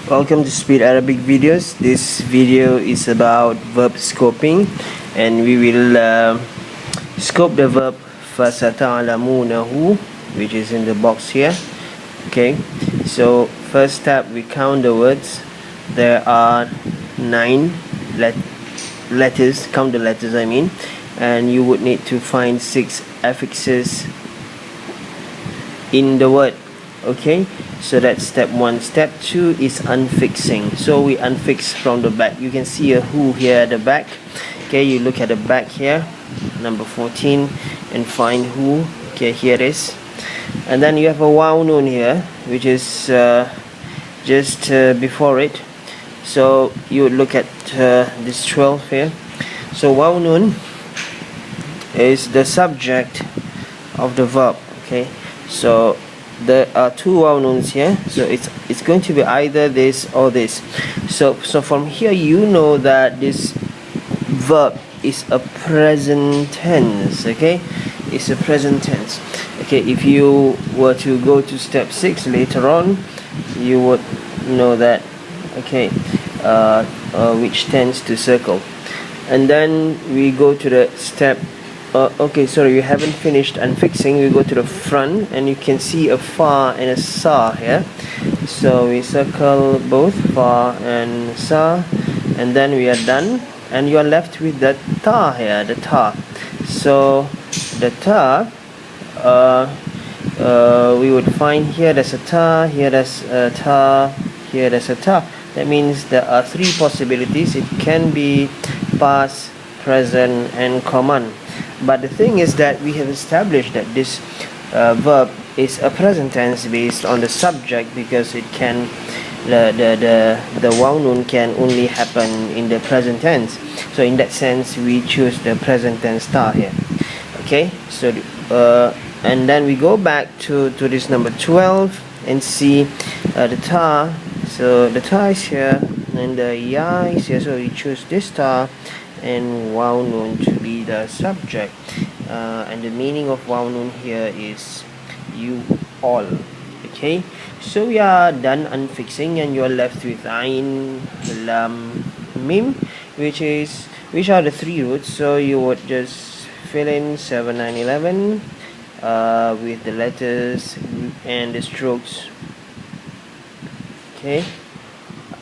Welcome to Speed Arabic Videos. This video is about verb scoping, and we will scope the verb فَسَتَعْلَمُونَهُ, which is in the box here. Okay, so first step, we count the words. There are 9 letters. Count the letters, I mean, and you would need to find 6 affixes in the word. Okay, so that's step 1. Step 2 is unfixing. So we unfix from the back. You can see a who here at the back. Okay, you look at the back here, number 14, and find who. Okay, here it is. And then you have a wow noon here, which is just before it. So you would look at this 12 here. So wow noon is the subject of the verb. Okay, so there are 2 wow noons here, so it's going to be either this or this. So from here you know that this verb is a present tense. Okay, it's a present tense. Okay, if you were to go to step 6 later on, you would know that. Okay, which tense to circle. And then we go to the step okay, sorry, you haven't finished unfixing. We go to the front, and you can see a fa and a sa here. So we circle both fa and sa, and then we are done, and you are left with the ta here, the ta. So the ta, we would find here there's a ta, here there's a ta, here there's a ta. That means there are 3 possibilities. It can be past, present, and common. But the thing is that we have established that this verb is a present tense based on the subject, because it can the wow noon can only happen in the present tense. So in that sense, we choose the present tense ta here. Okay, so and then we go back to this number 12 and see the ta. So the ta is here and the ya is here, so we choose this ta and wow noon to be the subject, and the meaning of wow noon here is you all. Okay, so we are done unfixing, and you are left with ain, lam, mim, which are the 3 roots. So you would just fill in 7, 9, 11 with the letters and the strokes. Okay,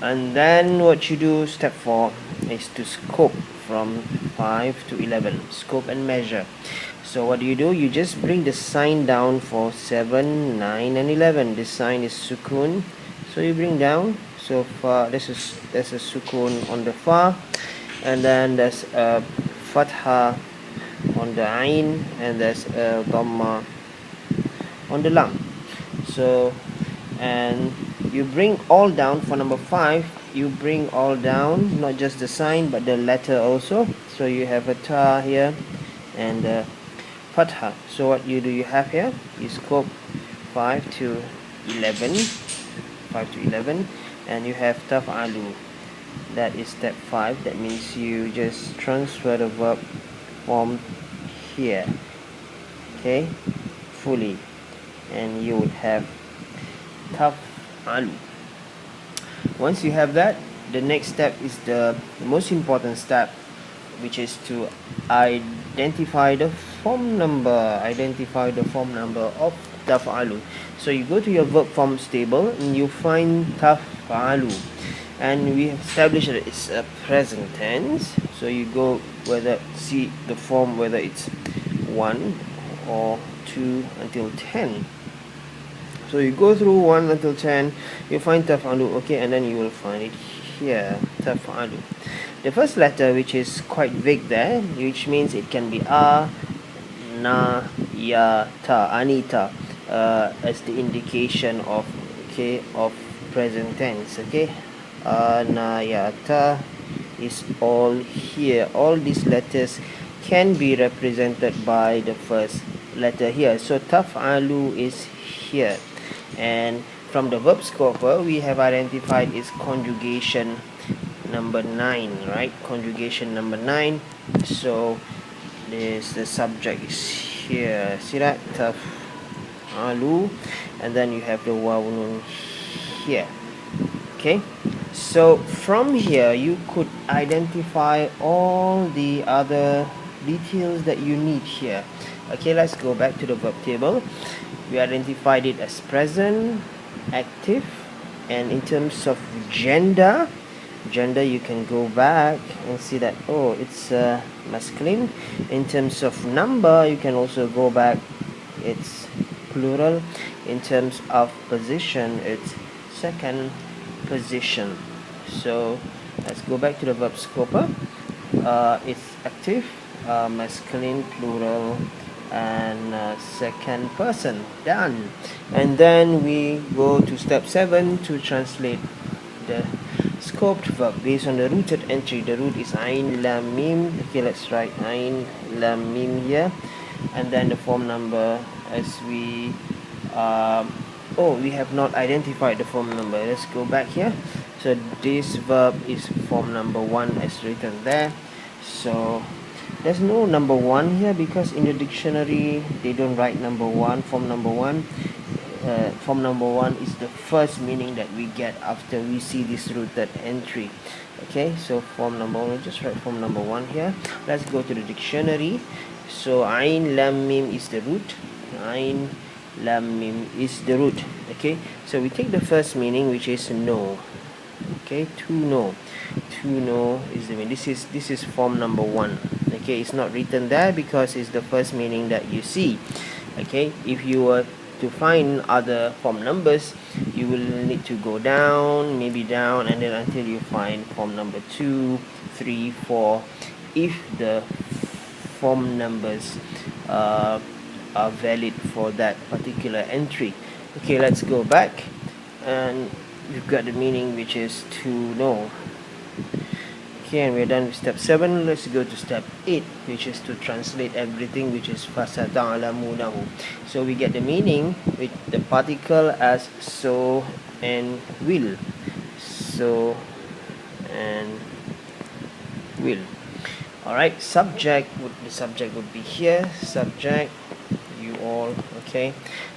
and then what you do, step 4, is to scope from 5 to 11. Scope and measure. So what do? You just bring the sign down for 7, 9, and 11. This sign is sukun, so you bring down. So far, there's a sukun on the fa, and then there's a fatha on the ain, and there's a dhamma on the lam. So, and you bring all down for number 5. You bring all down, not just the sign but the letter also. So you have a ta here and a fatha. So what you do, you have here, you scope 5 to 11, and you have taf'alu. That is step 5. That means you just transfer the verb form here, okay, fully, and you would have taf'alu. Once you have that, the next step is the most important step, which is to identify the form number. Of taf'alu. So you go to your verb forms table and you find taf'alu, and we have established that it's a present tense. So you go see the form, whether it's 1 or 2 until 10. So you go through 1 until 10, you find taf'alu, okay, and then you will find it here, taf'alu. The first letter, which is quite vague there, which means it can be a, na, ya, ta, anita, as the indication of present tense. Okay, na, ya, ta is all here. All these letters can be represented by the first letter here. So taf'alu is here. And from the verb scoper, we have identified its conjugation number 9, right? Conjugation number 9. So the subject is here. See that? Taf'alu, and then you have the waw noon here. Okay, so from here you could identify all the other details that you need here. Okay, let's go back to the verb table. We identified it as present, active, and in terms of gender, you can go back and see that, oh, it's masculine. In terms of number, you can also go back, it's plural. In terms of position, it's second position. So let's go back to the verb scoper. It's active, masculine, plural, and second person. Done. And then we go to step 7 to translate the scoped verb based on the rooted entry. The root is ain lam mim. Okay, let's write ain lam mim here, and then the form number as we we have not identified the form number. Let's go back here. So this verb is form number 1 as written there. So there's no number 1 here because in the dictionary they don't write number 1, form number 1. Form number 1 is the first meaning that we get after we see this rooted entry. Okay, so form number 1, we'll just write form number 1 here. Let's go to the dictionary. So ain lam mim is the root. Ain lam mim is the root. Okay, so we take the first meaning, which is no. Okay, to know. To know is the meaning. This is form number 1. Okay, it's not written there because it's the first meaning that you see. Okay, if you were to find other form numbers, you will need to go down, maybe down, and then until you find form number 2, 3, 4, if the form numbers are valid for that particular entry. Okay, let's go back, and we've got the meaning, which is to know. Okay, and we're done with step 7. Let's go to step 8, which is to translate everything, which is fasata'lamunahu. So we get the meaning with the particle as so and will. So and will. Alright, the subject would be here. Subject, you all. Okay,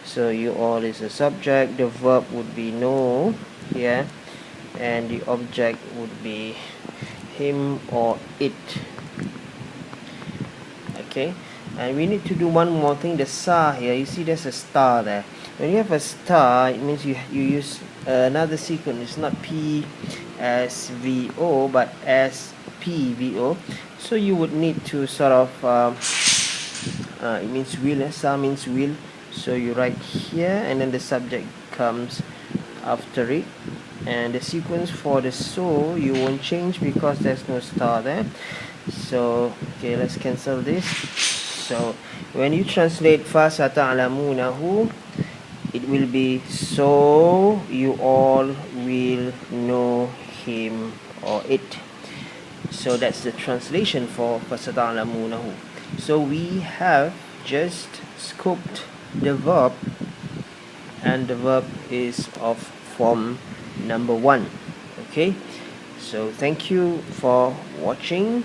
so you all is a subject. The verb would be know here, and the object would be him or it. Okay, and we need to do one more thing. The sa here, you see there's a star there. When you have a star, it means you use another sequence. It's not P S V O but S P V O. So you would need to sort of it means will. Sa means will, so you write here, and then the subject comes after it, and the sequence for the so you won't change because there's no star there. So okay, let's cancel this. So when you translate fasata'lamunahu, it will be so you all will know him or it. So that's the translation for fasata'lamunahu. So we have just scoped the verb, and the verb is of form number 1. Okay, so thank you for watching.